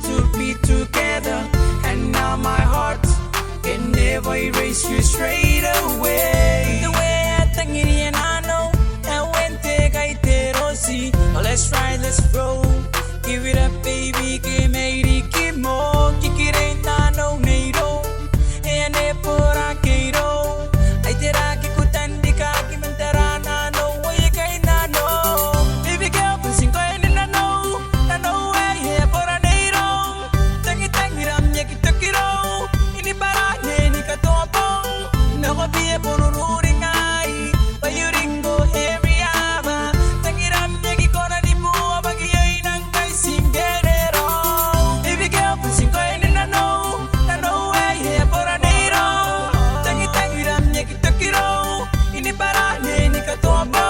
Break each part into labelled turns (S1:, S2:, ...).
S1: to be together. And now my heart can never erase you straight away. The way I think it and I know I went take I did see. Oh, let's ride, let's roll. Give it up, baby, give me give more. Kick it ain't I no NATO. And they put a keto. I did I kick with Andy Kaki Mentarana. No way you can't know. Baby girl, but sing going in I know where you for a NATO. Tangi I'm yaki took it all. In the barane, Nika Topo. No, I'll be a bonuring eye. But you didn't go area. Tangi I'm yaki gonna be more. But you ain't I sing get it all. Baby girl, but sing going in I know where you for a NATO. Tangi I'm yaki took it all. In the barane, Nika Topo.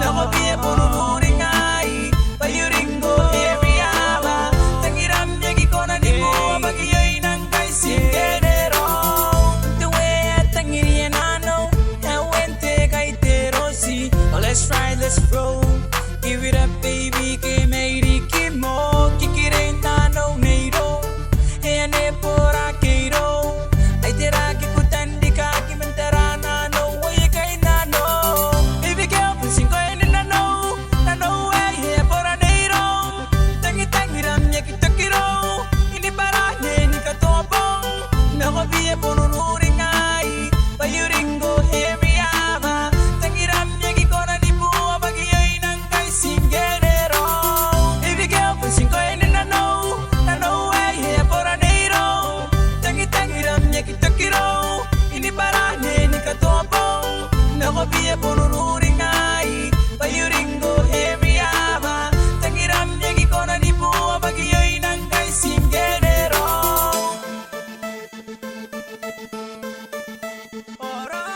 S1: No, I'll be a bonuring eye. But you didn't go area. Tangi I'm yaki gonna be more. But you ain't I sing get it all. The way I think it and I know I went take I did see. Oh, let's ride, let's roll. Give it up, baby, give me give more. Kick it ain't I no NATO. And they put a keto. I did I kick with Andy Kaki Mentarana. No way you can't know. Baby girl, but sing going in I know where you for a NATO. Tangi I'm yaki took it all. In the barane, Nika Topo. No, I'll be a bonuring eye. But you didn't go area. Tangi I'm yaki gonna be more. But you ain't I sing get it all. Baby girl, but sing going in I know where you for a NATO. Tangi I'm yaki took it all. In the barane, Nika Topo. No, I'll be a bonuring eye. But you didn't go area. Tangi I'm yaki gonna be more. But you ain't I sing get it all. Alright.